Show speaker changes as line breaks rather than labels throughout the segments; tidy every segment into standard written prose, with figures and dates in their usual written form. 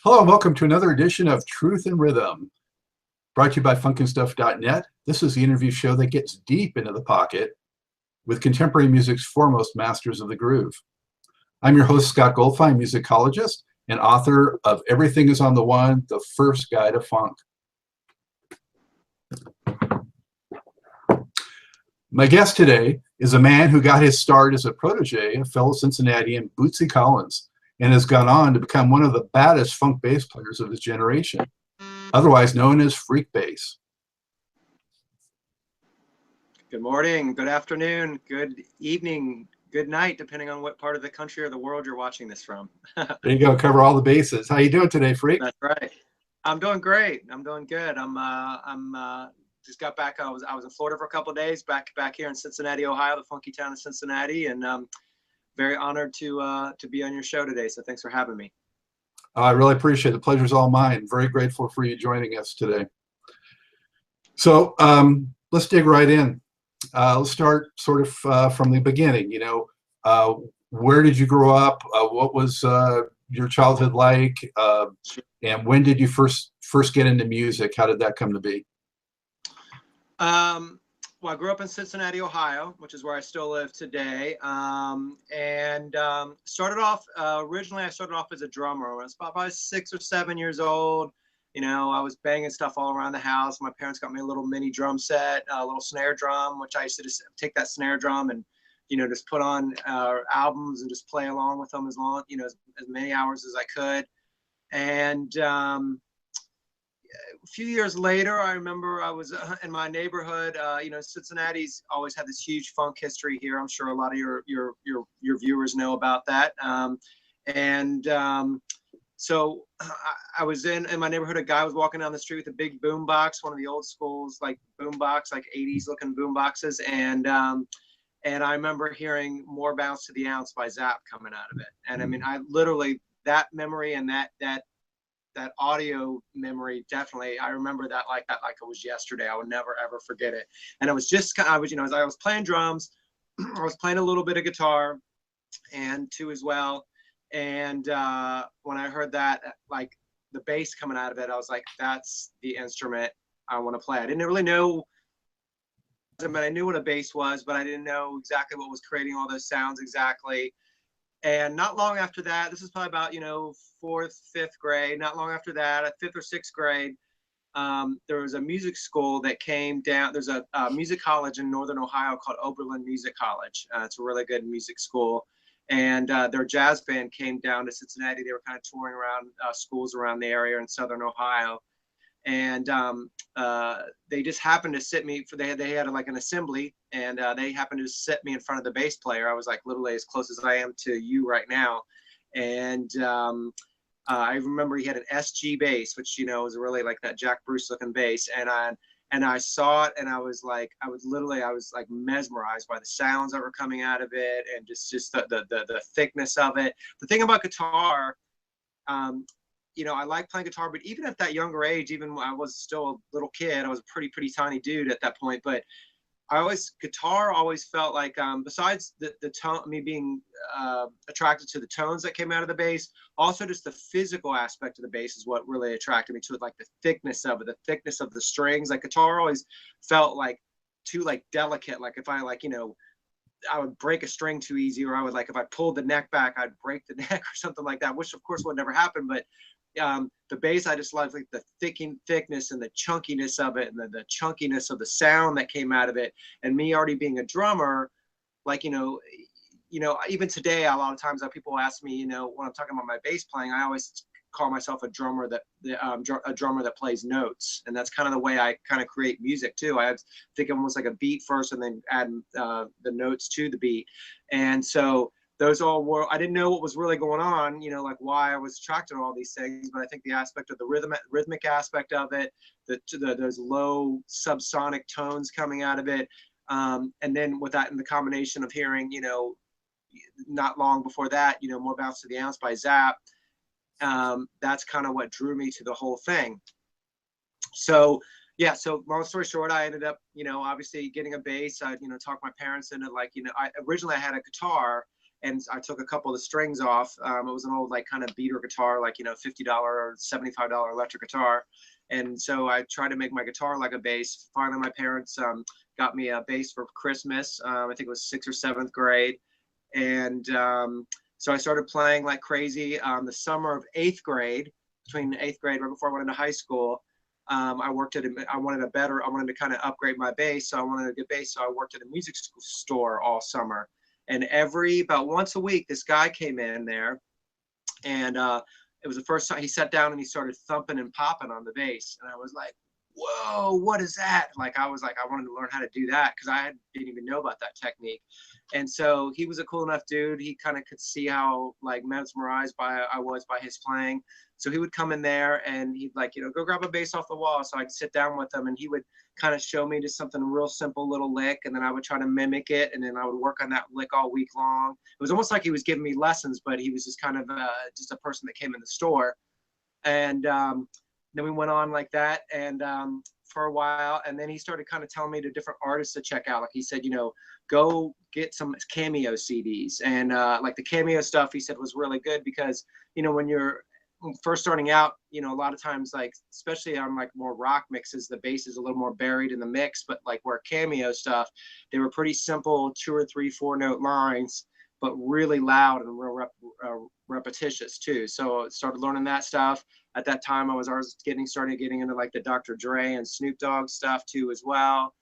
Hello and welcome to another edition of Truth and Rhythm, brought to you by Funknstuff.net. This is the interview show that gets deep into the pocket with contemporary music's foremost masters of the groove. I'm your host, Scott Goldfine, musicologist and author of Everything is on the One, The First Guide to Funk. My guest today is a man who got his start as a protege of fellow Cincinnatian Bootsy and has gone on to become one of the baddest funk bass players of his generation, otherwise known as Freekbass.
Good morning, good afternoon, good evening, good night, depending on what part of the country or the world you're watching this from.
There you go, cover all the bases. How you doing today, Freak?
That's right. I'm doing great. I'm doing good. Just got back. I was in Florida for a couple of days. Back here in Cincinnati, Ohio, the funky town of Cincinnati, and very honored to be on your show today. So thanks for having me.
I really appreciate it. The pleasure's all mine. Very grateful for you joining us today. So let's dig right in. Let's start sort of from the beginning. Where did you grow up? What was your childhood like? And when did you first get into music? How did that come to be?
Well, I grew up in Cincinnati, Ohio, which is where I still live today. Started off, originally I started off as a drummer. When I was about 6 or 7 years old, I was banging stuff all around the house. My parents got me a little mini drum set, a little snare drum, which I used to just take that snare drum and, just put on albums and just play along with them as many hours as I could. And, a few years later, I remember I was in my neighborhood. Cincinnati's always had this huge funk history here. I'm sure a lot of your viewers know about that. So I was in my neighborhood. A guy was walking down the street with a big boom box, one of the old schools, like boom box, like 80s looking boom boxes. And I remember hearing More Bounce to the Ounce by Zapp coming out of it. And I mean, I literally, that memory and that audio memory, definitely, I remember that like it was yesterday. I would never ever forget it. And it was just as I was playing drums, I was playing a little bit of guitar and too as well. And when I heard that, like the bass coming out of it, I was like, that's the instrument I want to play. I didn't really know, but I knew what a bass was, but I didn't know exactly what was creating all those sounds exactly. And not long after that, this is probably about, 4th, 5th grade, not long after that, at 5th or 6th grade, there was a music school that came down. There's a music college in Northern Ohio called Oberlin Music College. It's a really good music school. And their jazz band came down to Cincinnati. They were kind of touring around schools around the area in Southern Ohio. And they just happened to sit me they had like an assembly, and they happened to sit me in front of the bass player. I was like literally as close as I am to you right now. And I remember he had an SG bass, which was really like that Jack Bruce looking bass. And I saw it, and I was like mesmerized by the sounds that were coming out of it, and just the thickness of it. The thing about guitar, I like playing guitar, but even at that younger age, even when I was still a little kid, I was a pretty tiny dude at that point. But guitar always felt like, besides the tone, me being attracted to the tones that came out of the bass, also just the physical aspect of the bass is what really attracted me to it, like the thickness of it, the thickness of the strings. Like guitar always felt like too delicate. Like if I I would break a string too easy, or I would if I pulled the neck back, I'd break the neck or something like that, which of course would never happen. But the bass, I just love like the thickness and the chunkiness of it, and the chunkiness of the sound that came out of it. And me already being a drummer, even today, a lot of times people ask me, when I'm talking about my bass playing, I always call myself a drummer that plays notes. And that's kind of the way I kind of create music too. I think almost like a beat first, and then add the notes to the beat. And so those all were, I didn't know what was really going on, like why I was attracted to all these things, but I think the aspect of the rhythmic aspect of it, those low subsonic tones coming out of it, and then with that, in the combination of hearing, not long before that, More Bounce to the Ounce by Zapp, that's kind of what drew me to the whole thing. So yeah, so long story short, I ended up, obviously getting a bass. I, talked my parents into originally I had a guitar. and I took a couple of the strings off. It was an old like kind of beater guitar, like, you know, $50 or $75 electric guitar. And so I tried to make my guitar like a bass. Finally, my parents got me a bass for Christmas. I think it was 6th or 7th grade. And so I started playing like crazy. The summer of 8th grade, between 8th grade, right before I went into high school, I wanted to kind of upgrade my bass. So I wanted a good bass. So I worked at a music store all summer. And about once a week, this guy came in there, and it was the first time he sat down and he started thumping and popping on the bass. And I was like, whoa, what is that? Like, I wanted to learn how to do that because didn't even know about that technique. And so he was a cool enough dude. He kind of could see how like mesmerized I was by his playing. So he would come in there and he'd like, you know, go grab a bass off the wall. So I'd sit down with him and he would kind of show me just something real simple little lick. And then I would try to mimic it. And then I would work on that lick all week long. It was almost like he was giving me lessons, but he was just kind of just a person that came in the store. And then we went on like that and for a while. And then he started kind of telling me the different artists to check out. Like he said, you know, go get some Cameo CDs. And like the Cameo stuff, he said, was really good because, you know, when you're first starting out, you know, a lot of times, like, especially on like more rock mixes, the bass is a little more buried in the mix. But like where Cameo stuff, they were pretty simple 2 or 3, 4 note lines, but really loud and real repetitious too. So I started learning that stuff. At that time, I was started getting into like the Dr. Dre and Snoop Dogg stuff too as well,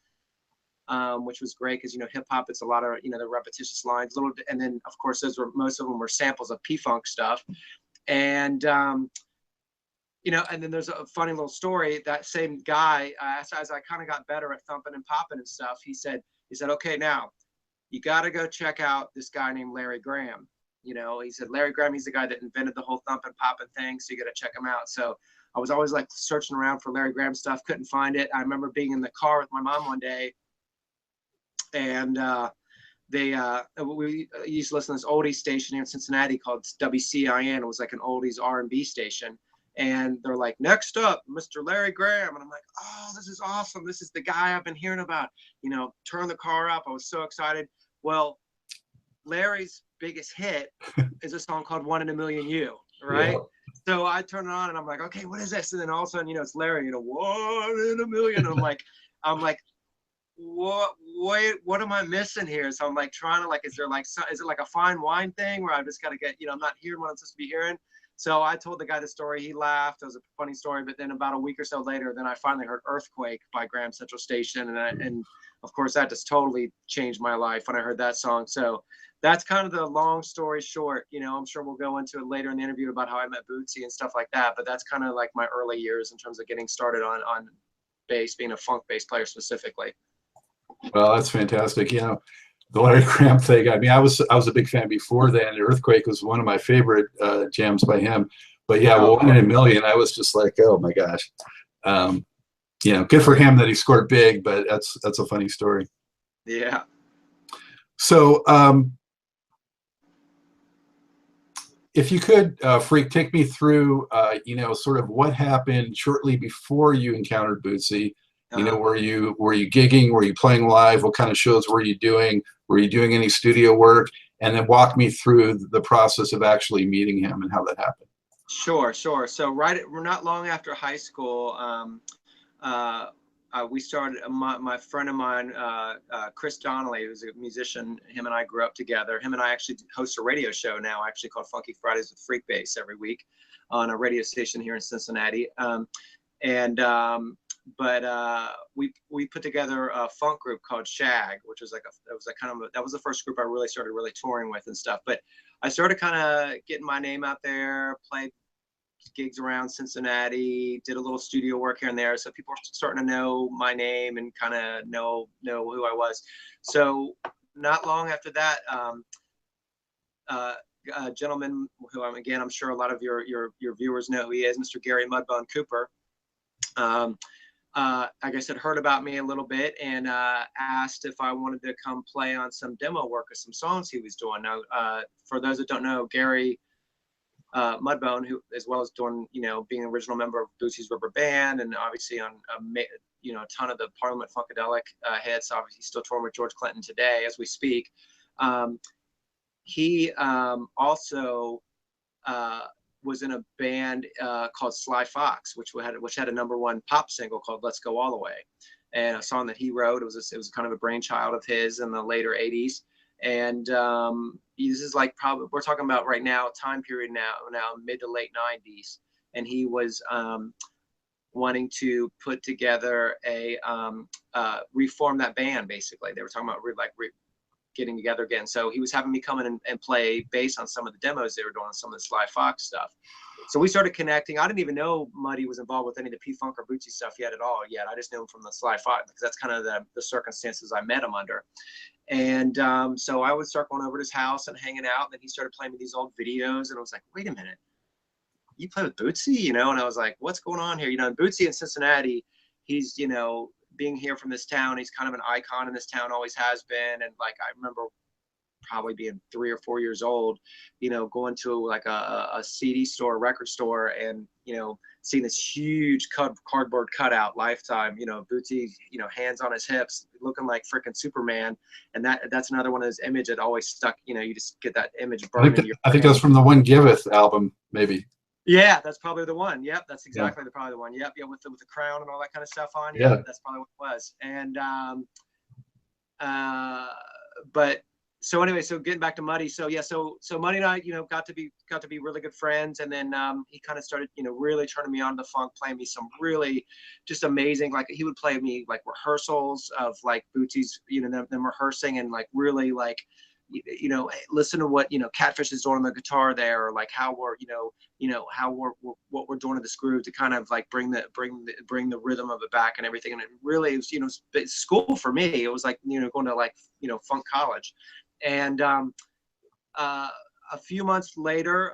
which was great because, you know, hip hop, it's a lot of, you know, the repetitious lines, and then of course most of them were samples of P-Funk stuff. And you know, and then there's a funny little story. That same guy, as I kind of got better at thumping and popping and stuff, he said, okay, now you got to go check out this guy named Larry Graham. You know, he said, Larry Graham, he's the guy that invented the whole thumping popping thing. So you got to check him out. So I was always like searching around for Larry Graham stuff. Couldn't find it. I remember being in the car with my mom one day, and we used to listen to this oldies station here in Cincinnati called WCIN. It was like an oldies R&B station. And they're like, next up, Mr. Larry Graham. And I'm like, oh, this is awesome. This is the guy I've been hearing about. You know, turn the car up. I was so excited. Well, Larry's biggest hit is a song called 1 in a Million You, right? Yeah. So I turn it on and I'm like, okay, what is this? And then all of a sudden, you know, it's Larry, you know, 1 in a million. And I'm like, what am I missing here? So I'm like trying to like, is it like a fine wine thing where I just got to get, you know, I'm not hearing what I'm supposed to be hearing. So I told the guy the story. He laughed. It was a funny story. But then about a week or so later, then I finally heard Earthquake by Graham Central Station. And of course, that just totally changed my life when I heard that song. So that's kind of the long story short. You know, I'm sure we'll go into it later in the interview about how I met Bootsy and stuff like that. But that's kind of like my early years in terms of getting started on bass, being a funk bass player specifically.
Well, that's fantastic. You know, the Larry Graham thing. I mean, I was a big fan before then. Earthquake was one of my favorite jams by him. But yeah, 1 in a million. I was just like, oh my gosh. You know, good for him that he scored big. But that's a funny story.
Yeah.
So, if you could, Freak, take me through, you know, sort of what happened shortly before you encountered Bootsy. You know, were you gigging? Were you playing live? What kind of shows were you doing? Were you doing any studio work? And then walk me through the process of actually meeting him and how that happened.
Sure. So we're not long after high school, we started, my friend of mine, Chris Donnelly, who's a musician, him and I grew up together. Him and I actually host a radio show now, actually called Funky Fridays with Freekbass every week on a radio station here in Cincinnati. But we put together a funk group called Shag, which was that was the first group I really started touring with and stuff. But I started kind of getting my name out there, played gigs around Cincinnati, did a little studio work here and there. So people were starting to know my name and kind of know who I was. So not long after that, a gentleman who I'm sure a lot of your viewers know who he is, Mr. Gary Mudbone Cooper. Like I said, heard about me a little bit and asked if I wanted to come play on some demo work of some songs he was doing. Now, for those that don't know, Gary Mudbone, who as well as doing, you know, being an original member of Bootsy's Rubber Band and obviously on, you know, a ton of the Parliament Funkadelic hits. Obviously, he's still touring with George Clinton today as we speak. he also was in a band called Sly Fox, which had a #1 pop single called "Let's Go All the Way," and a song that he wrote. It was kind of a brainchild of his in the later '80s. And this is like probably, we're talking about right now, time period now mid to late '90s, and he was wanting to put together a reform that band. Basically, they were talking about getting together again. So he was having me come in and play bass on some of the demos they were doing, some of the Sly Fox stuff. So we started connecting. I didn't even know Muddy was involved with any of the P-Funk or Bootsy stuff yet at all yet. I just knew him from the Sly Fox because that's kind of the circumstances I met him under. And so I would start going over to his house and hanging out. And then he started playing me these old videos. And I was like, wait a minute, you play with Bootsy? You know? And I was like, what's going on here? You know, and Bootsy in Cincinnati, he's, you know, being here from this town, he's kind of an icon in this town, always has been. And like, I remember probably being 3 or 4 years old, you know, going to like a CD store, record store, and, you know, seeing this huge cardboard cutout, Lifetime, you know, Bootsy, you know, hands on his hips, looking like freaking Superman. And that's another one of those images that always stuck, you know, you just get that image burned in your brain.
I think that's from the One Giveth album, maybe.
Yeah, that's probably the one. Yep, that's exactly probably the one. Yep, yeah, with the crown and all that kind of stuff on.
Yeah,
that's probably what it was. And but so anyway, so getting back to Muddy, so yeah, so Muddy and I, you know, got to be really good friends, and then he kind of started, you know, really turning me on to funk, playing me some really just amazing, like he would play me like rehearsals of like Bootsy's, you know, them rehearsing, and like really like, you know, listen to what, you know, Catfish is doing on the guitar there, or like how we're, how we're what we're doing to this groove to kind of like bring the rhythm of it back and everything. And it really was, you know, school for me. It was like, you know, going to like, you know, funk college. And a few months later,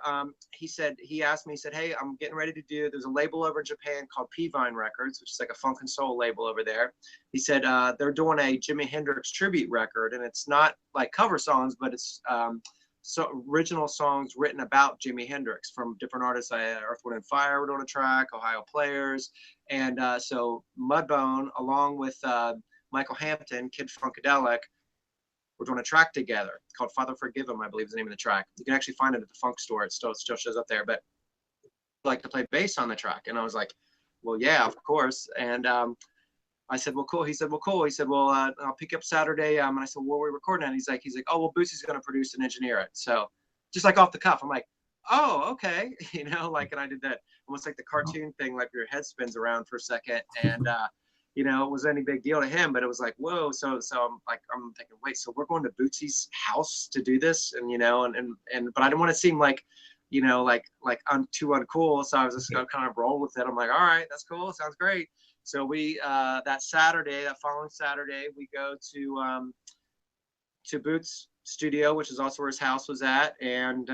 he asked me, he said, hey, I'm getting ready to there's a label over in Japan called P-Vine Records, which is like a funk and soul label over there. He said, they're doing a Jimi Hendrix tribute record, and it's not like cover songs, but it's original songs written about Jimi Hendrix from different artists. Earth, Wind & Fire were doing a track, Ohio Players. And so Mudbone, along with Michael Hampton, Kid Funkadelic, we're doing a track together called Father Forgive Him, I believe is the name of the track. You can actually find it at the funk store. It still shows up there, but I'd like to play bass on the track. And I was like, well, yeah, of course. And I said, well, cool. He said, well, cool. He said, well, I'll pick you up Saturday. And I said, well, where are we recording at? He's like, oh, well, Bootsy's going to produce and engineer it. So just like off the cuff, I'm like, oh, okay. You know, like, and I did that almost like the cartoon thing, like your head spins around for a second. And, you know, it wasn't any big deal to him, but it was like, whoa. So I'm thinking, wait, so we're going to Bootsy's house to do this? And, you know, but I didn't want to seem like, you know, like I'm too uncool. So I was just going to kind of roll with it. I'm like, all right, that's cool. Sounds great. So we, that following Saturday, we go to Boots' studio, which is also where his house was at. And,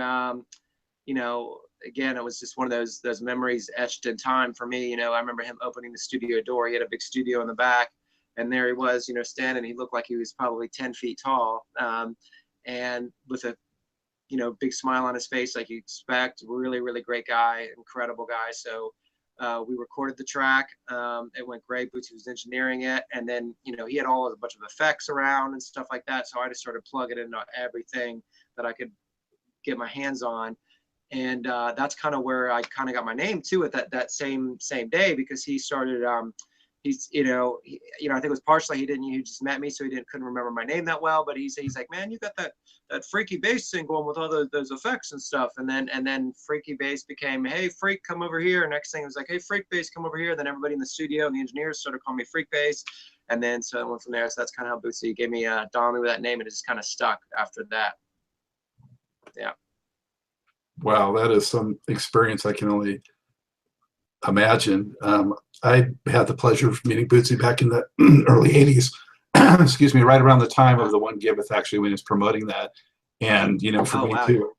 you know, again, it was just one of those memories etched in time for me. You know, I remember him opening the studio door. He had a big studio in the back, and there he was, you know, standing. He looked like he was probably 10 feet tall, and with a, you know, big smile on his face, like you expect. Really, really great guy, incredible guy. So we recorded the track. It went great. Bootsy was engineering it, and then, you know, he had a bunch of effects around and stuff like that. So I just started plugging into everything that I could get my hands on. And that's kind of where I kind of got my name too at that same day, because he started, he's, you know, I think it was partially he just met me, so couldn't remember my name that well, but he's like, man, you got that Freaky Bass thing going with all those effects and stuff. And then Freaky Bass became, hey, Freak, come over here. And next thing it was like, hey, Freak Bass, come over here. And then everybody in the studio and the engineers started calling me Freak Bass. And then so I went from there. So that's kind of how Bootsy gave me Donnie with that name, and it just kind of stuck after that. Yeah.
Wow, that is some experience I can only imagine. I had the pleasure of meeting Bootsy back in the early 80s, excuse me, right around the time of the One Giveth, actually, when he was promoting that. And, you know, for me too,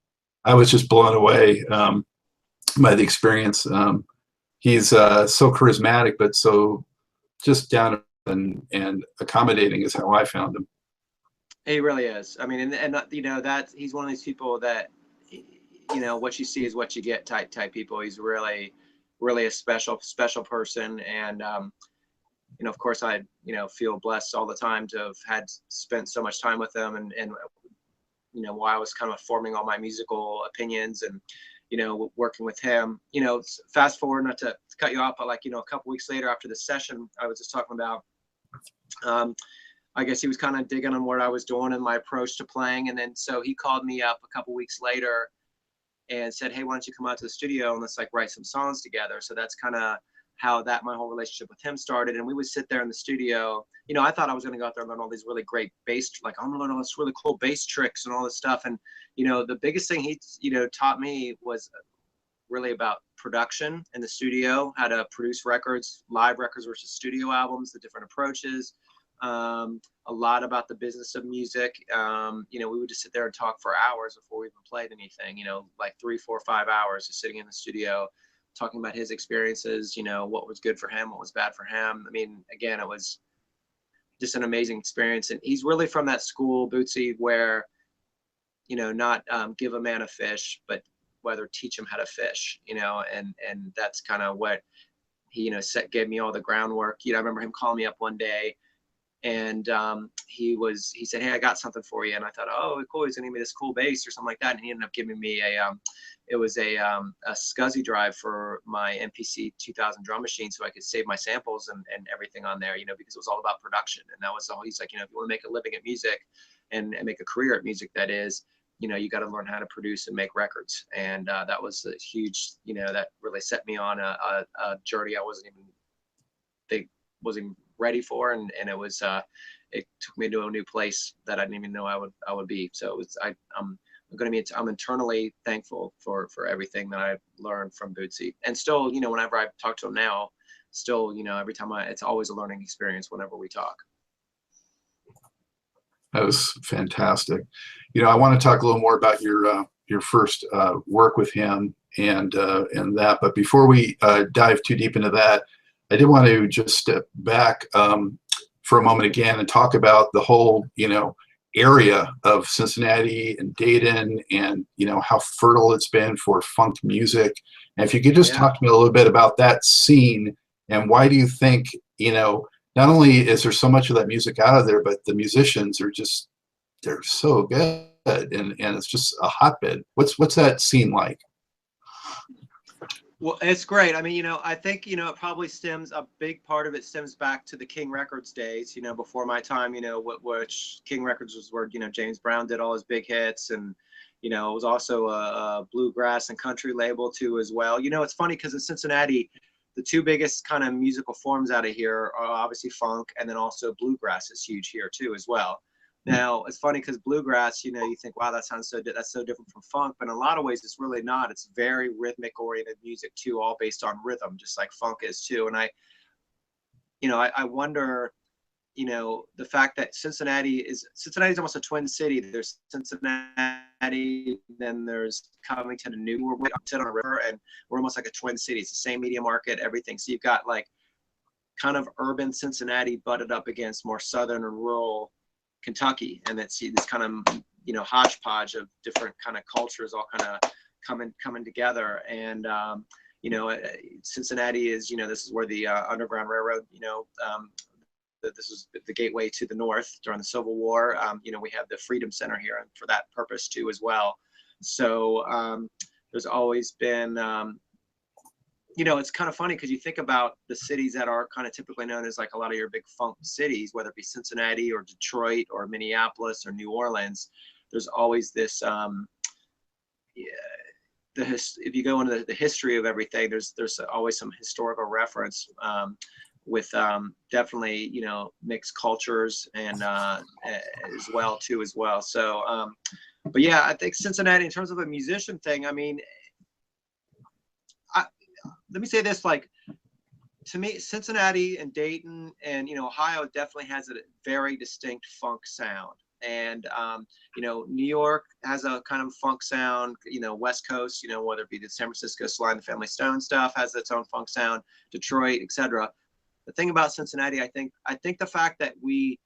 I was just blown away by the experience. He's so charismatic, but so just down and accommodating is how I found him.
He really is. I mean, and you know, that he's one of these people that, you know, what you see is what you get type people. He's really, really a special person. And, you know, of course I, you know, feel blessed all the time to have spent so much time with him. And you know, while I was kind of forming all my musical opinions and, you know, working with him. You know, fast forward, not to cut you off, but like, you know, a couple weeks later after the session I was just talking about, I guess he was kind of digging on what I was doing and my approach to playing. And then so he called me up a couple weeks later and said, hey, why don't you come out to the studio and let's like write some songs together. So that's kind of how my whole relationship with him started. And we would sit there in the studio. You know, I thought I was going to go out there and learn all these really great bass, like I'm going to learn all this really cool bass tricks and all this stuff. And, you know, the biggest thing he, you know, taught me was really about production in the studio, how to produce records, live records versus studio albums, the different approaches. A lot about the business of music. You know, we would just sit there and talk for hours before we even played anything, you know, like 3, 4, 5 hours just sitting in the studio, talking about his experiences, you know, what was good for him, what was bad for him. I mean, again, it was just an amazing experience. And he's really from that school, Bootsy, where, you know, not give a man a fish, but whether teach him how to fish, you know, and that's kind of what he, you know, gave me all the groundwork. You know, I remember him calling me up one day and he said, hey, I got something for you. And I thought, oh, cool, he's gonna give me this cool bass or something like that. And he ended up giving me it was a SCSI drive for my MPC 2000 drum machine, so I could save my samples and everything on there, you know, because it was all about production. And that was all. He's like, you know, if you want to make a living at music and make a career at music, that is, you know, you got to learn how to produce and make records. And that was a huge, you know, that really set me on a journey I wasn't even ready for, and it was it took me to a new place that I didn't even know I would be. So it was, I'm internally thankful for everything that I learned from Bootsy. And still, you know, whenever I talk to him now, still, you know, every time it's always a learning experience whenever we talk.
That was fantastic. You know, I want to talk a little more about your first work with him and that, but before we dive too deep into that, I did want to just step back for a moment again and talk about the whole, you know, area of Cincinnati and Dayton, and, you know, how fertile it's been for funk music. And if you could just talk to me a little bit about that scene, and why do you think, you know, not only is there so much of that music out of there, but the musicians are just, they're so good, and it's just a hotbed. What's that scene like?
Well, it's great. I mean, you know, I think, you know, it probably a big part of it stems back to the King Records days, you know, before my time, you know, which King Records was where, you know, James Brown did all his big hits, and, you know, it was also a bluegrass and country label too as well. You know, it's funny because in Cincinnati, the two biggest kind of musical forms out of here are obviously funk, and then also bluegrass is huge here too as well. Now, it's funny because bluegrass, you know, you think, wow, that's so different from funk, but in a lot of ways, it's really not. It's very rhythmic oriented music too, all based on rhythm, just like funk is too. And I wonder, you know, the fact that Cincinnati's almost a twin city. There's Cincinnati, then there's Covington and New. We're on a river, and we're almost like a twin city. It's the same media market, everything. So you've got like kind of urban Cincinnati butted up against more southern and rural Kentucky, and it's this kind of, you know, hodgepodge of different kind of cultures all kind of coming together. And you know, Cincinnati is, you know, this is where the Underground Railroad, you know, this was the gateway to the North during the Civil War. You know, we have the Freedom Center here, and for that purpose too as well. So there's always been you know, it's kind of funny because you think about the cities that are kind of typically known as like a lot of your big funk cities, whether it be Cincinnati or Detroit or Minneapolis or New Orleans. There's always this, if you go into the history of everything, there's always some historical reference with definitely, you know, mixed cultures and as well. So, but yeah, I think Cincinnati, in terms of a musician thing, I mean, let me say this, like, to me, Cincinnati and Dayton and, you know, Ohio definitely has a very distinct funk sound. And, you know, New York has a kind of funk sound, you know, West Coast, you know, whether it be the San Francisco Sly and the Family Stone stuff has its own funk sound, Detroit, etc. The thing about Cincinnati, I think the fact that we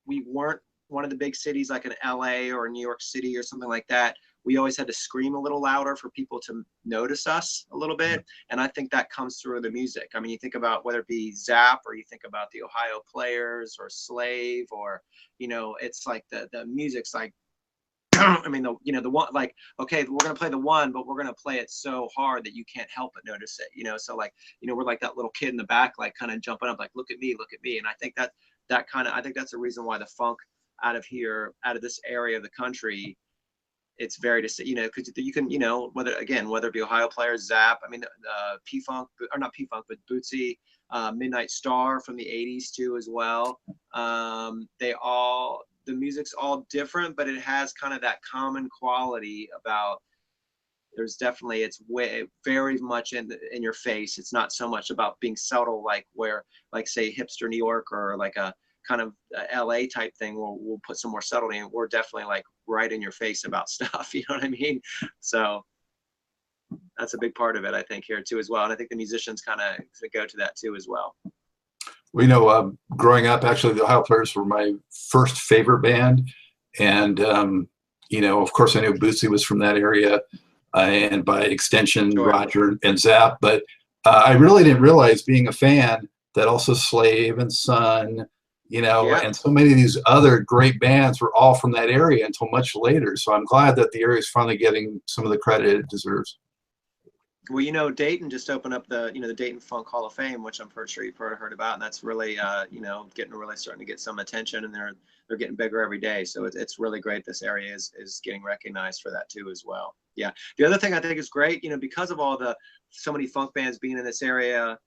weren't one of the big cities like in LA or New York City or something like that, we always had to scream a little louder for people to notice us a little bit. And I think that comes through the music. I mean, you think about whether it be Zapp or you think about the Ohio Players or Slave, or, you know, it's like the music's like I mean, the one, like, okay, we're going to play the one, but we're going to play it so hard that you can't help but notice it, so like, we're like that little kid in the back, like kind of jumping up, like, look at me. And I think I think that's the reason why the funk out of this area of the country, it's very distinct, because you can, whether it be Ohio players, Zap, I mean, P-Funk, or not P-Funk, but Bootsy, Midnight Star from the 80s too as well. The music's all different, but it has kind of that common quality about, it's very much in your face. It's not so much about being subtle, like say hipster New York, or like a kind of LA type thing where we'll put some more subtlety in. We're definitely like right in your face about stuff. You know what I mean? So that's a big part of it, I think, here too as well. And I think the musicians kind of go to that too as well.
We know, growing up, actually, the Ohio Players were my first favorite band. And, of course, I knew Bootsy was from that area, and by extension,
Sure.
Roger and Zap. But I really didn't realize, being a fan, that also Slave and Sun,
Yeah.
and so many of these other great bands were all from that area until much later. So I'm glad that the area is finally getting some of the credit it deserves.
Well, Dayton just opened up the Dayton Funk Hall of Fame, which I'm pretty sure you've heard about, and that's really, starting to get some attention, and they're getting bigger every day. So it's really great. This area is getting recognized for that too as well. Yeah. The other thing I think is great, because of so many funk bands being in this area,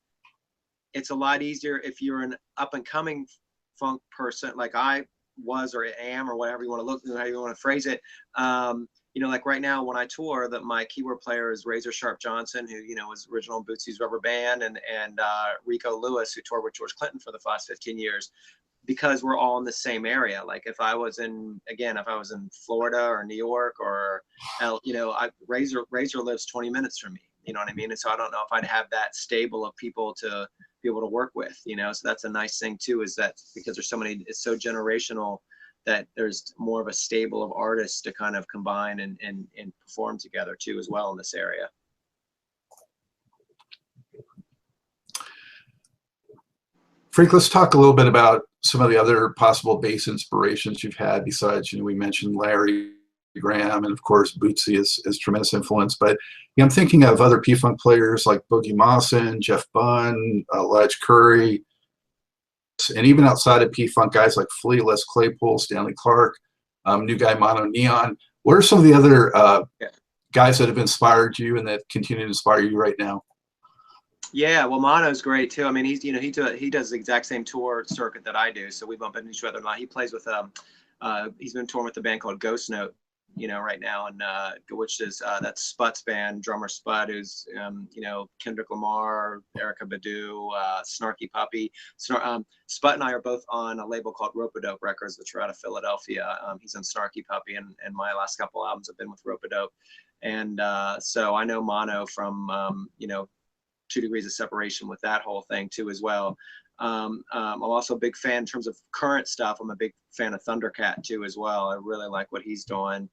it's a lot easier if you're an up and coming funk person, like I was or am, or whatever you want to look, how you want to phrase it. Like right now when I tour, that my keyboard player is Razor Sharp Johnson, who was original Bootsy's Rubber Band, and Rico Lewis, who toured with George Clinton for the last 15 years, because we're all in the same area. Like if I was in Florida or New York, or Razor lives 20 minutes from me. You know what I mean? And so I don't know if I'd have that stable of people to be able to work with. So that's a nice thing too, is that because there's so many, it's so generational, that there's more of a stable of artists to kind of combine and perform together too as well in this area.
Freak, let's talk a little bit about some of the other possible bass inspirations you've had besides, we mentioned Larry Graham, and of course Bootsy is tremendous influence, but I'm thinking of other P-Funk players like Boogie Mawson, Jeff Bunn, Ledge Curry, and even outside of P-Funk, guys like Flea, Les Claypool, Stanley Clark, new guy Mono Neon. What are some of the other guys that have inspired you and that continue to inspire you right now?
Yeah, well, Mono's great too. I mean, he's he does the exact same tour circuit that I do, so we bump into each other a lot. He plays with he's been touring with a band called Ghost Note, right now, and which is that's Sput's band, drummer Sput, who's Kendrick Lamar, Erykah Badu, Snarky Puppy. Sput and I are both on a label called Rope-A-Dope Records, which are out of Philadelphia. He's on Snarky Puppy, and my last couple albums have been with Rope-A-Dope, and so I know Mono from 2 Degrees of Separation with that whole thing too as well. I'm also a big fan in terms of current stuff. I'm a big fan of Thundercat too as well. I really like what he's doing.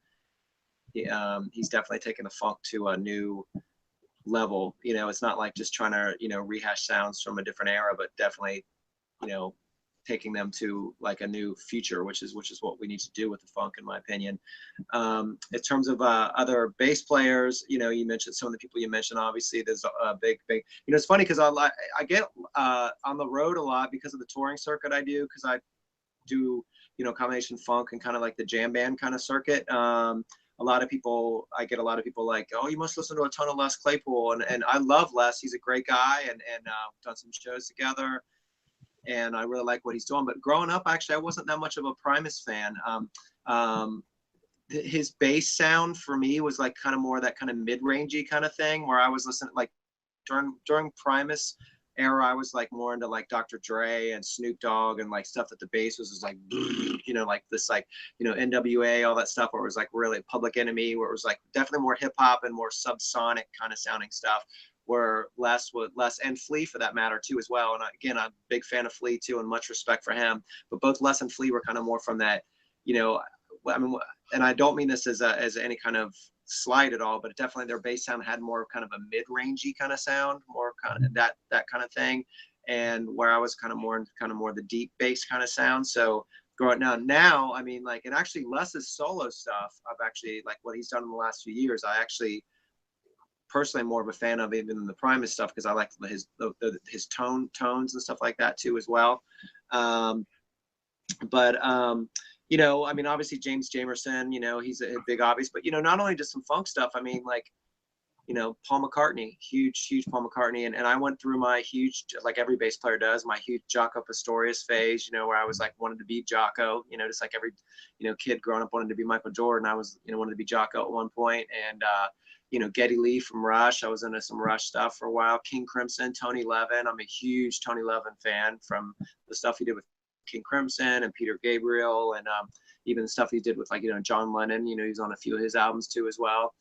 He's definitely taken the funk to a new level. It's not like just trying to rehash sounds from a different era, but definitely taking them to like a new future, which is what we need to do with the funk, in my opinion. In terms of other bass players, you mentioned some of the people you mentioned. Obviously, there's a big. It's funny because I get on the road a lot because of the touring circuit I do, because I do combination funk and kind of like the jam band kind of circuit. I get a lot of people like, oh, you must listen to a ton of Les Claypool, and I love Les. He's a great guy, and done some shows together, and I really like what he's doing. But growing up, actually, I wasn't that much of a Primus fan. His bass sound for me was like kind of more that kind of mid-rangey kind of thing, where I was listening like during Primus era, I was like more into like Dr. Dre and Snoop Dogg, and like stuff that the bass was like, like this, like, NWA, all that stuff, where it was like really Public Enemy, where it was like definitely more hip hop and more subsonic kind of sounding stuff, where Les and Flea for that matter too as well. And again, I'm a big fan of Flea too, and much respect for him, but both Les and Flea were kind of more from that, I mean, and I don't mean this as any kind of slight at all, but definitely their bass sound had more kind of a mid-rangey kind of sound, more kind of that kind of thing, and where I was kind of more the deep bass kind of sound. So growing now, I mean, like, and actually Les's solo stuff, I've actually, like, what he's done in the last few years, I actually personally am more of a fan of even than the Primus stuff, because I like his tones and stuff like that too as well. But you know, I mean, obviously James Jamerson, you know, he's a big obvious, but you know, not only just some funk stuff, I mean, like, you know, Paul McCartney, huge Paul McCartney. And I went through my huge, like every bass player does, my huge Jaco Pastorius phase, you know, where I was like, wanted to be Jaco, you know, just like every, you know, kid growing up wanted to be Michael Jordan. I was, you know, wanted to be Jaco at one point. And, you know, Geddy Lee from Rush. I was into some Rush stuff for a while. King Crimson, Tony Levin. I'm a huge Tony Levin fan from the stuff he did with King Crimson and Peter Gabriel. And even the stuff he did with, like, you know, John Lennon, you know, he's on a few of his albums too as well.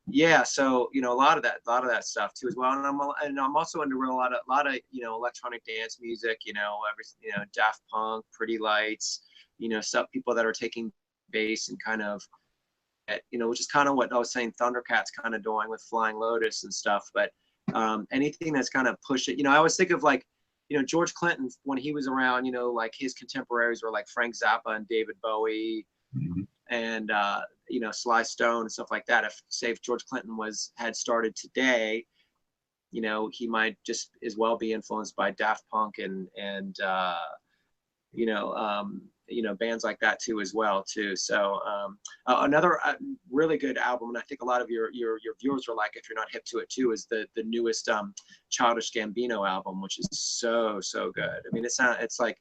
Yeah, so you know, a lot of that stuff too as well, and I'm also into a lot of you know, electronic dance music, you know, you know, Daft Punk, Pretty Lights, you know, stuff, people that are taking bass and kind of, you know, which is kind of what I was saying Thundercat's kind of doing with Flying Lotus and stuff, but anything that's kind of push it, you know, I always think of, like, you know, George Clinton when he was around, you know, like his contemporaries were like Frank Zappa and David Bowie. Mm-hmm. And you know, Sly Stone and stuff like that. If George Clinton had started today, you know, he might just as well be influenced by Daft Punk and you know, bands like that too as well too. So another really good album, and I think a lot of your viewers are like, if you're not hip to it too, is the newest Childish Gambino album, which is so good. I mean, it's like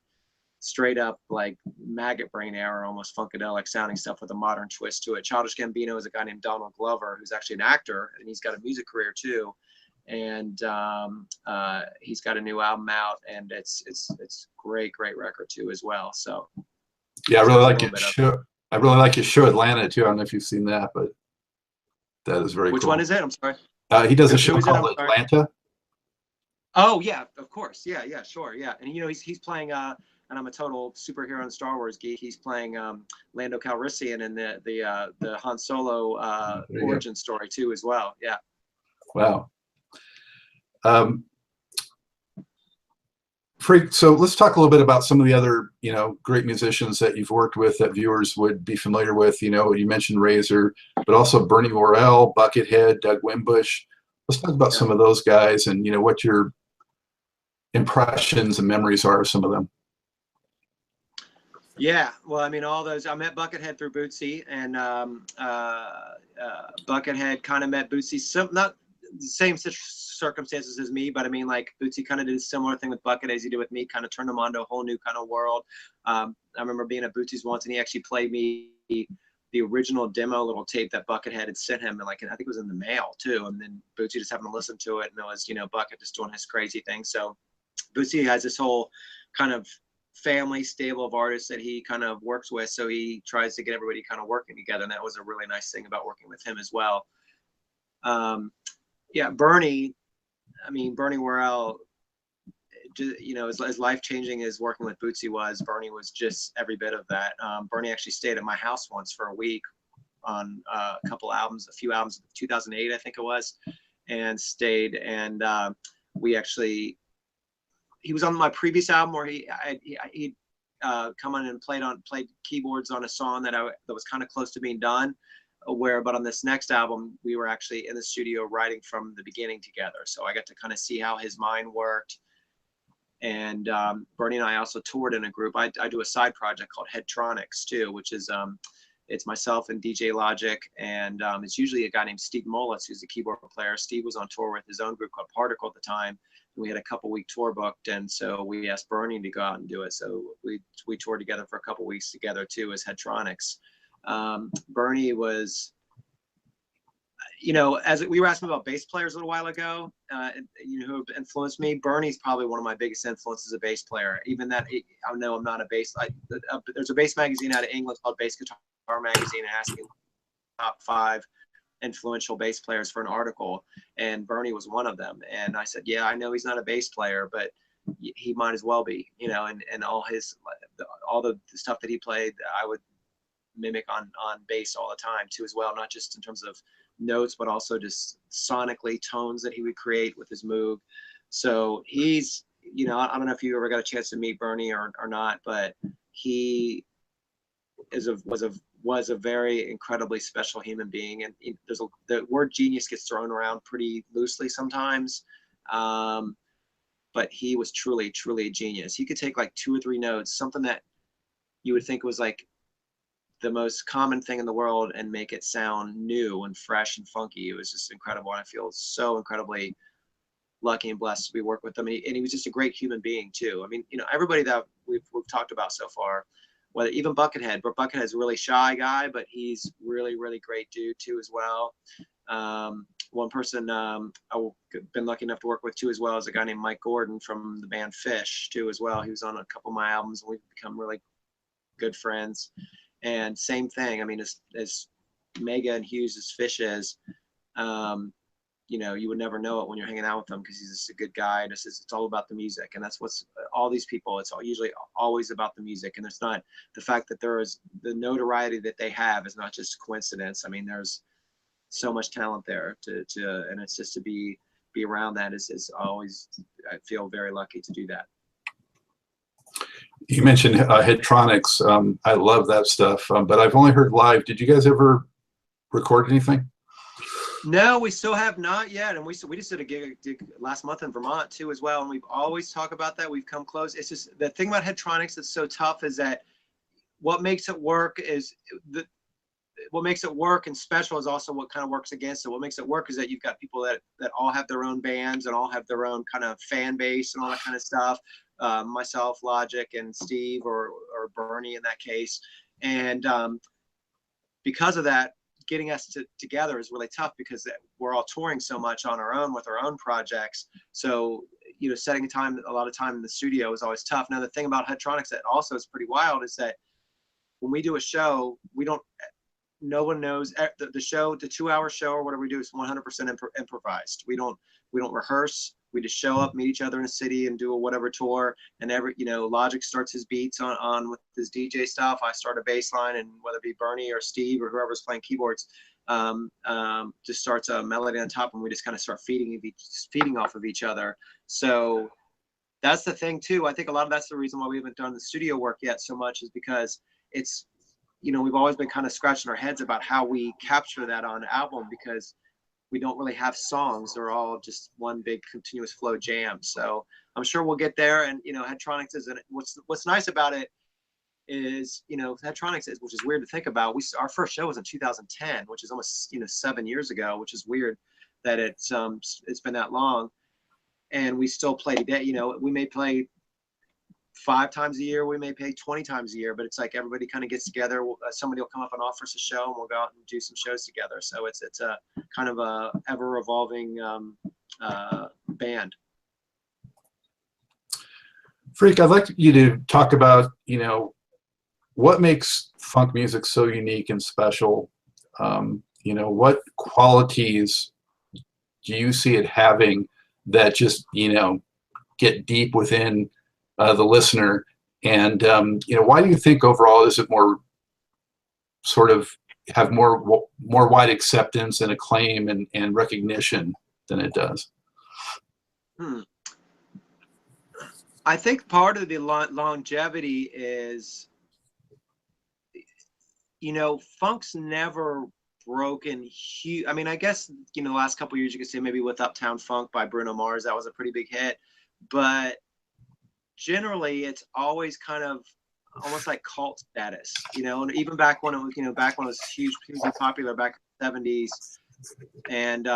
straight up like Maggot Brain era, almost funkadelic sounding stuff with a modern twist to it. Childish Gambino is a guy named Donald Glover, who's actually an actor, and he's got a music career too. And he's got a new album out, and it's great record too as well. So
yeah, I really like it. I really like his show Atlanta too. I don't know if you've seen that, but that is very cool.
Which one is it? I'm sorry.
He does a show called Atlanta.
Oh yeah, of course. Yeah, sure. Yeah, and you know, he's playing and I'm a total superhero and Star Wars geek. He's playing Lando Calrissian in the Han Solo origin story too as well. Yeah.
Wow. So let's talk a little bit about some of the other, you know, great musicians that you've worked with that viewers would be familiar with. You know, you mentioned Razor, but also Bernie Worrell, Buckethead, Doug Wimbush. Let's talk about some of those guys and, you know, what your impressions and memories are of some of them.
Yeah, well, I mean, all those, I met Buckethead through Bootsy, and Buckethead kind of met Bootsy, not the same circumstances as me, but I mean, like, Bootsy kind of did a similar thing with Buckethead as he did with me, kind of turned him on to a whole new kind of world. I remember being at Bootsy's once, and he actually played me the original demo little tape that Buckethead had sent him, and like, I think it was in the mail too, and then Bootsy just happened to listen to it, and it was, you know, Bucket just doing his crazy thing. So Bootsy has this whole kind of family stable of artists that he kind of works with, so he tries to get everybody kind of working together, and that was a really nice thing about working with him as well. Yeah, Bernie, I mean, Bernie Worrell, you know, as life-changing as working with Bootsy was, Bernie was just every bit of that. Bernie actually stayed at my house once for a week on a few albums, 2008 I think it was, and stayed, and he was on my previous album where he'd come on and played keyboards on a song that was kind of close to being done. But on this next album, we were actually in the studio writing from the beginning together. So I got to kind of see how his mind worked. And Bernie and I also toured in a group. I do a side project called Hittronics too, which is it's myself and DJ Logic, and it's usually a guy named Steve Mollitz, who's a keyboard player. Steve was on tour with his own group called Particle at the time. We had a couple-week tour booked, and so we asked Bernie to go out and do it. So we toured together for a couple weeks together too as Hittronics. Bernie was, you know, as we were asking about bass players a little while ago, you know, who influenced me. Bernie's probably one of my biggest influences as a bass player. Even that, I know I'm not a bass. There's a bass magazine out of England called Bass Guitar Magazine, asking top 5 influential bass players for an article, and Bernie was one of them. And I said, yeah, I know he's not a bass player, but he might as well be, you know, and all the stuff that he played, I would mimic on bass all the time too as well, not just in terms of notes, but also just sonically tones that he would create with his Moog. So he's you know, I don't know if you ever got a chance to meet Bernie or not, but he was a very incredibly special human being. And the word genius gets thrown around pretty loosely sometimes. But he was truly, truly a genius. He could take like 2 or 3 notes, something that you would think was like the most common thing in the world, and make it sound new and fresh and funky. It was just incredible. And I feel so incredibly lucky and blessed to be working with him. And he was just a great human being too. I mean, you know, everybody that we've talked about so far, whether even Buckethead, but Buckethead's a really shy guy, but he's really, really great dude too as well. One person I've been lucky enough to work with too as well is a guy named Mike Gordon from the band Fish too as well. He was on a couple of my albums, and we've become really good friends. And same thing, I mean, as mega and huge as Fish is, you know, you would never know it when you're hanging out with him, because he's just a good guy. And it's all about the music. And that's what's all these people, it's usually always about the music. And it's not the fact that there is the notoriety that they have is not just coincidence. I mean, there's so much talent there and it's just to be around that is always, I feel very lucky to do that.
You mentioned Hittronics. I love that stuff, but I've only heard live. Did you guys ever record anything?
No, we still have not yet. And we just did a gig last month in Vermont too as well. And we've always talked about that. We've come close. It's just the thing about Hittronics that's so tough is that what makes it work is what makes it work and special is also what kind of works against it. What makes it work is that you've got people that all have their own bands and all have their own kind of fan base and all that kind of stuff. Myself, Logic, and Steve, or Bernie in that case. And because of that, getting us together is really tough, because we're all touring so much on our own with our own projects. So, you know, setting a lot of time in the studio is always tough. Now, the thing about Hittronics that also is pretty wild is that when we do a show, no one knows the show, the 2-hour show or whatever we do is 100% improvised. We don't rehearse. We just show up, meet each other in a city, and do a whatever tour. And Logic starts his beats on with his DJ stuff. I start a bass line, and whether it be Bernie or Steve or whoever's playing keyboards, just starts a melody on top, and we just kind of start feeding off of each other. So that's the thing too. I think a lot of that's the reason why we haven't done the studio work yet so much, is because it's, you know, we've always been kind of scratching our heads about how we capture that on album, because we don't really have songs. They're all just one big continuous flow jam. So I'm sure we'll get there. And, you know, Hittronics what's nice about it is, you know, Hittronics is, which is weird to think about. Our first show was in 2010, which is almost, you know, 7 years ago, which is weird that it's been that long. And we still play today. You know, we may play 5 times a year, we may play 20 times a year, but it's like everybody kind of gets together. Somebody will come up and offer us a show, and we'll go out and do some shows together. So it's a kind of a ever evolving band.
Freak, I'd like you to talk about, you know, what makes funk music so unique and special. You know, what qualities do you see it having that just, you know, get deep within the listener? And you know, why do you think overall is it more sort of have more wide acceptance and acclaim and recognition than it does?
I think part of the longevity is, you know, funk's never broken huge. I mean, I guess, you know, the last couple of years you could say maybe with Uptown Funk by Bruno Mars, that was a pretty big hit, but generally it's always kind of almost like cult status, you know. And even back when it was, you know, back when it was hugely popular back in the 70s, and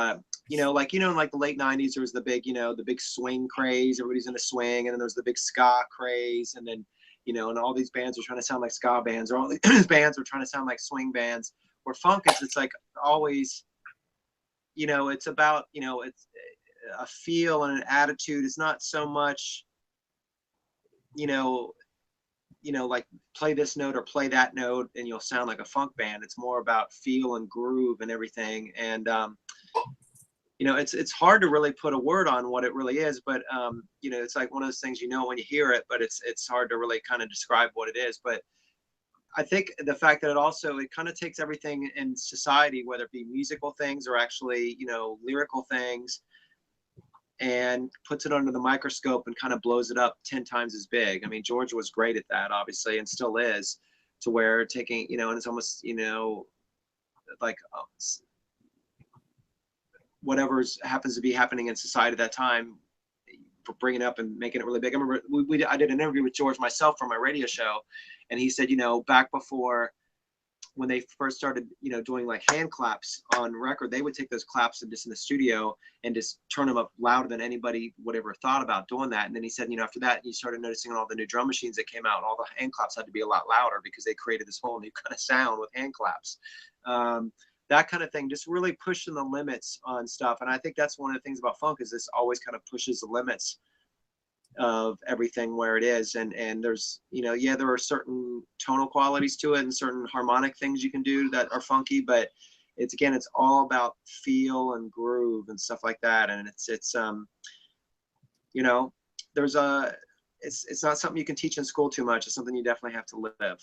you know, like, you know, in like the late 90s there was the big, you know, the big swing craze, everybody's into swing, and then there was the big ska craze, and then, you know, and all these bands are trying to sound like ska bands, or all these bands are trying to sound like swing bands. Where funk is, it's like always, you know, it's about, you know, it's a feel and an attitude. It's not so much, you know, like play this note or play that note and you'll sound like a funk band. It's more about feel and groove and everything. And you know, it's hard to really put a word on what it really is, but you know, it's like one of those things, you know, when you hear it, but it's hard to really kind of describe what it is. But I think the fact that it kind of takes everything in society, whether it be musical things or actually, you know, lyrical things, and puts it under the microscope and kind of blows it up 10 times as big. I mean, George was great at that, obviously, and still is, to where taking, you know, and it's almost, you know, like whatever happens to be happening in society at that time, for bringing it up and making it really big. I remember I did an interview with George myself for my radio show, and he said, you know, back before, when they first started, you know, doing like hand claps on record, they would take those claps and just in the studio and just turn them up louder than anybody would ever thought about doing that. And then he said, you know, after that, you started noticing all the new drum machines that came out, all the hand claps had to be a lot louder because they created this whole new kind of sound with hand claps. That kind of thing, just really pushing the limits on stuff. And I think that's one of the things about funk, is this always kind of pushes the limits of everything where it is. And there's, you know, yeah, there are certain tonal qualities to it and certain harmonic things you can do that are funky, but it's, again, it's all about feel and groove and stuff like that. And it's you know, there's it's not something you can teach in school too much. It's something you definitely have to live.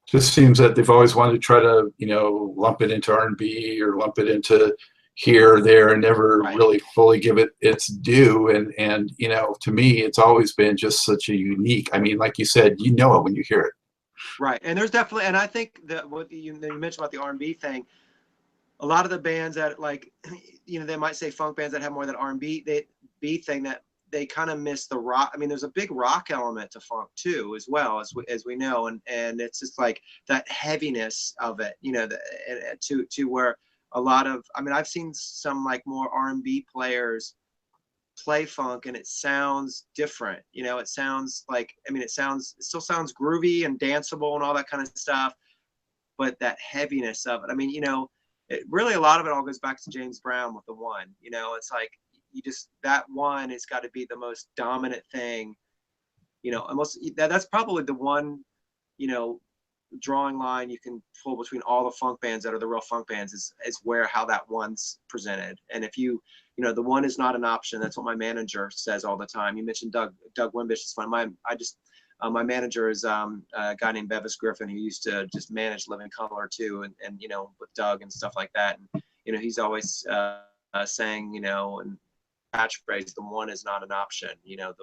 Just seems that they've always wanted to try to, you know, lump it into R&B or lump it into here or there, and never really fully give it its due. And you know, to me, it's always been just such a unique, I mean, like you said, you know it when you hear it.
Right. And there's definitely, and I think that what you mentioned about the R&B thing, a lot of the bands that, like, you know, they might say funk bands that have more of that R&B thing, that they kind of miss the rock. I mean, there's a big rock element to funk too, as well, as we know, and it's just like that heaviness of it, you know, to where a lot of, I mean, I've seen some like more R&B players play funk and it sounds different, you know, it sounds like, I mean, it still sounds groovy and danceable and all that kind of stuff, but that heaviness of it, I mean, you know, really a lot of it all goes back to James Brown with the One, you know, it's like, you just, that one has got to be the most dominant thing, you know, almost, that's probably the one, you know, drawing line you can pull between all the funk bands that are the real funk bands, is where, how that one's presented. And if you know, the one is not an option. That's what my manager says all the time. You mentioned Doug Wimbush. It's fun. My manager is a guy named Bevis Griffin, who used to just manage Living Color too, and you know, with Doug and stuff like that. And you know, he's always saying, you know, and catchphrase, the one is not an option. You know,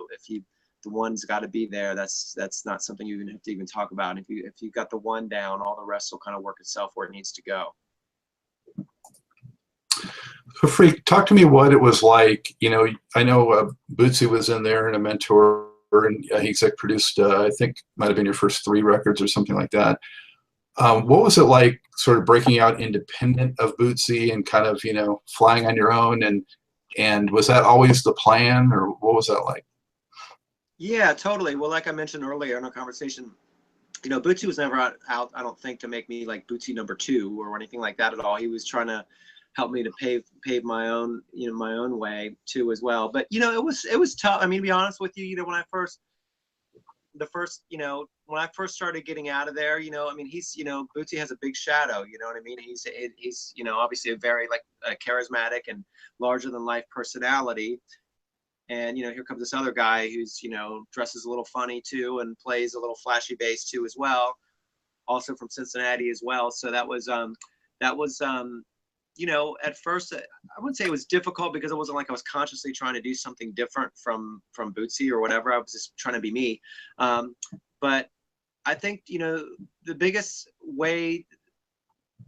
the one's got to be there. That's not something you even have to even talk about. And if you got the one down, all the rest will kind of work itself where it needs to go.
So Freak, talk to me what it was like. You know, I know Bootsy was in there and a mentor, and he exec produced, I think might have been your first 3 records or something like that. What was it like sort of breaking out independent of Bootsy and kind of, you know, flying on your own? And was that always the plan, or what was that like?
Yeah, totally. Well, like I mentioned earlier in our conversation, you know, Bootsy was never out, I don't think, to make me like Bootsy #2 or anything like that at all. He was trying to help me to pave my own, you know, my own way too as well. But, you know, it was tough. I mean, to be honest with you, you know, when I first started getting out of there, you know, I mean, he's, you know, Bootsy has a big shadow, you know what I mean? He's, you know, obviously a very like charismatic and larger than life personality. And, you know, here comes this other guy who's, you know, dresses a little funny too and plays a little flashy bass too as well. Also from Cincinnati as well. So that was, you know, at first, I wouldn't say it was difficult, because it wasn't like I was consciously trying to do something different from Bootsy or whatever. I was just trying to be me. But I think, you know, the biggest way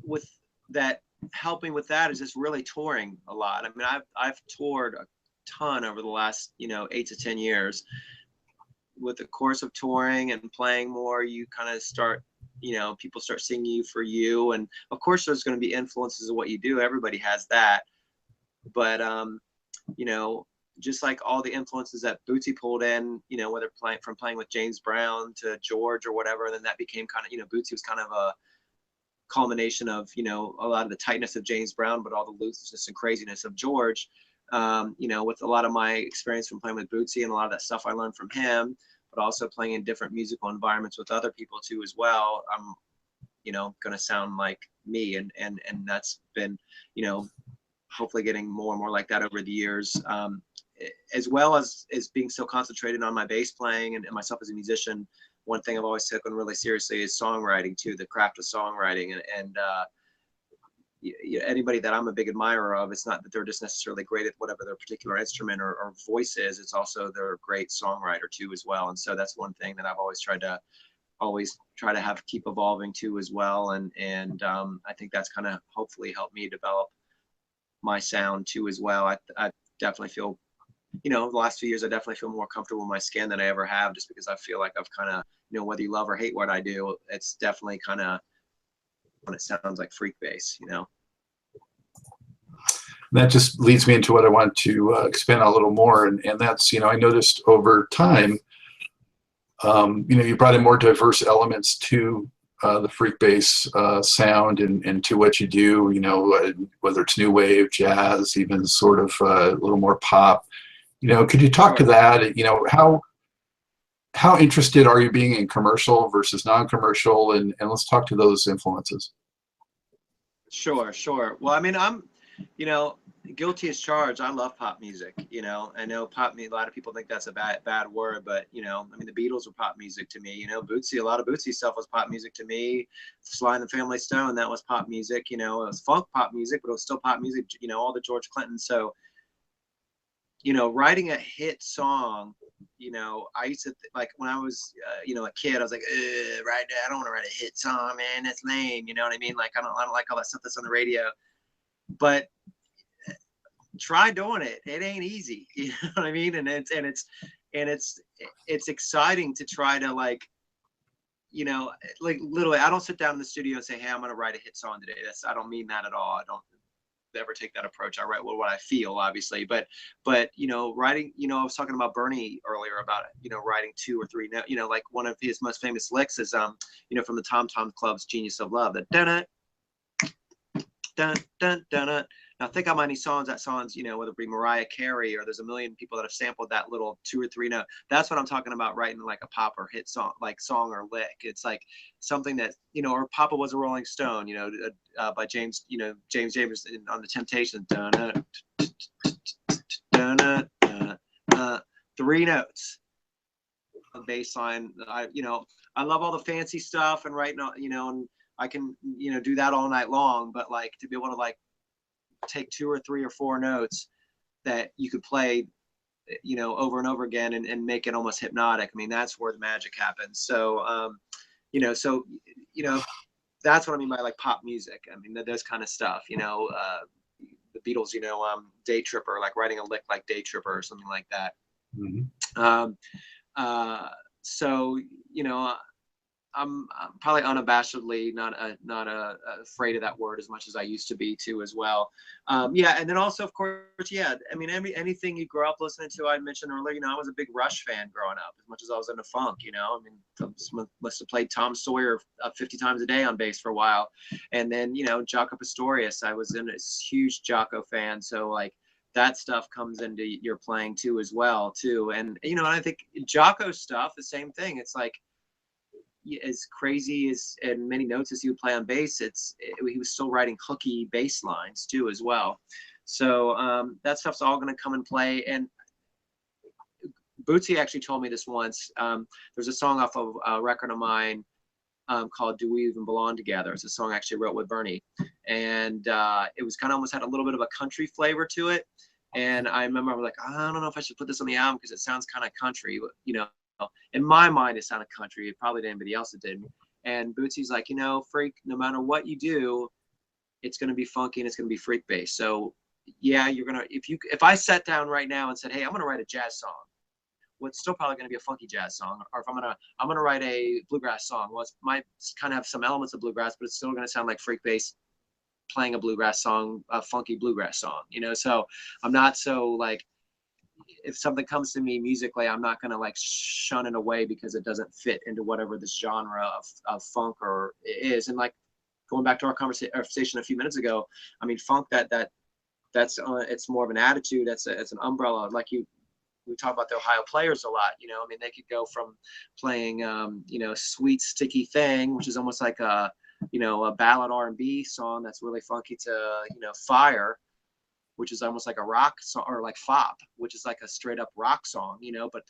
with that, helping with that, is just really touring a lot. I mean, I've toured a ton over the last, you know, 8 to 10 years. With the course of touring and playing more, you kind of start, you know, people start seeing you for you. And of course there's going to be influences of what you do. Everybody has that. But, you know, just like all the influences that Bootsy pulled in, you know, whether playing with James Brown to George or whatever, and then that became kind of, you know, Bootsy was kind of a culmination of, you know, a lot of the tightness of James Brown, but all the looseness and craziness of George. You know, with a lot of my experience from playing with Bootsy and a lot of that stuff I learned from him, but also playing in different musical environments with other people too as well, I'm, you know, going to sound like me. And that's been, you know, hopefully getting more and more like that over the years, as well as being so concentrated on my bass playing and myself as a musician. One thing I've always taken really seriously is songwriting too, the craft of songwriting. And anybody that I'm a big admirer of, it's not that they're just necessarily great at whatever their particular instrument or voice is. It's also they're a great songwriter too as well. And so that's one thing that I've always tried to have keep evolving too as well. And I think that's kind of hopefully helped me develop my sound too as well. I definitely feel, the last few years, I definitely feel more comfortable in my skin than I ever have, just because I feel like I've kind of, whether you love or hate what I do, it's definitely kind of when it sounds like Freekbass,
That just leads me into what I want to expand on a little more, and that's, I noticed over time, you brought in more diverse elements to the Freekbass sound and to what you do, whether it's new wave, jazz, even sort of a little more pop. Could you talk to that? How interested are you being in commercial versus non-commercial, and let's talk to those influences.
Sure. Well, I mean, I'm, guilty as charged. I love pop music. I know pop music, a lot of people think that's a bad word, but I mean, the Beatles were pop music to me. Bootsy, a lot of Bootsy stuff was pop music to me. Sly and the Family Stone, that was pop music. It was funk pop music, but it was still pop music. All the George Clinton. So, writing a hit song, I used to like when I was, a kid, I was like, right now, I don't want to write a hit song, man. That's lame. You know what I mean? Like, I don't like all that stuff that's on the radio. But try doing it. It ain't easy. You know what I mean? And it's exciting to try to like literally, I don't sit down in the studio and say, hey, I'm going to write a hit song today. I don't mean that at all. I don't ever take that approach. I write what I feel, obviously, but writing, I was talking about Bernie earlier about writing 2 or 3 notes. Like one of his most famous licks is from the Tom Tom Club's Genius of Love, the dun dun dun dun. Now think how many songs that song's, whether it be Mariah Carey or there's a million people that have sampled that little 2 or 3 note. That's what I'm talking about, writing like a pop or hit song, like song or lick. It's like something that, or Papa Was a Rolling Stone, by James, James on the Temptations. 3 notes. Bass line. I love all the fancy stuff and writing, and I can, do that all night long, but like to be able to like take 2 or 3 or 4 notes that you could play, over and over again and make it almost hypnotic. I mean, that's where the magic happens. So, that's what I mean by like pop music. I mean, those kind of stuff, the Beatles, Day Tripper, like writing a lick like Day Tripper or something like that. Mm-hmm. So, I'm probably unabashedly not afraid of that word as much as I used to be too as well. Yeah, and then also of course, yeah, I mean anything you grow up listening to. I mentioned earlier, I was a big Rush fan growing up, as much as I was into funk. I mean, must have played Tom Sawyer 50 times a day on bass for a while, and then Jaco Pastorius. I was in a huge Jaco fan, so like that stuff comes into your playing too as well too. And I think Jaco stuff, the same thing. It's like, as crazy as and many notes as he would play on bass, he was still writing hooky bass lines too as well. So that stuff's all going to come and play. And Bootsy actually told me this once. There's a song off of a record of mine called "Do We Even Belong Together?" It's a song I actually wrote with Bernie, and it was kind of almost had a little bit of a country flavor to it. And I remember I was like, I don't know if I should put this on the album because it sounds kind of country, In my mind, it sounded country. It probably to anybody else it didn't. And Bootsy's like, Freak, no matter what you do, it's going to be funky and it's going to be Freekbass. So yeah, you're going to, if I sat down right now and said, hey, I'm going to write a jazz song, well, it's still probably going to be a funky jazz song. Or if I'm going to write a bluegrass song, well, it might kind of have some elements of bluegrass, but it's still going to sound like Freekbass playing a bluegrass song, a funky bluegrass song, so I'm not so like, if something comes to me musically, I'm not going to like shun it away because it doesn't fit into whatever this genre of funk or is. And like going back to our conversation a few minutes ago, I mean, funk that's it's more of an attitude. It's an umbrella. Like we talk about the Ohio Players a lot. I mean, they could go from playing Sweet Sticky Thing, which is almost like a ballad R&B song that's really funky, to Fire, which is almost like a rock song, or like Fop, which is like a straight up rock song, but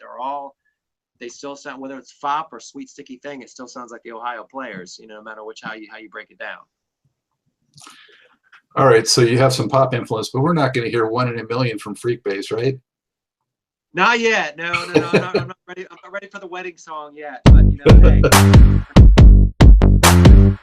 they still sound, whether it's Fop or Sweet Sticky Thing, it still sounds like the Ohio Players, no matter how you break it down.
All right, so you have some pop influence, but we're not going to hear "One in a Million" from Freekbass, right?
Not yet. No. I'm not ready. I'm not ready for the wedding song yet. But you know, hey.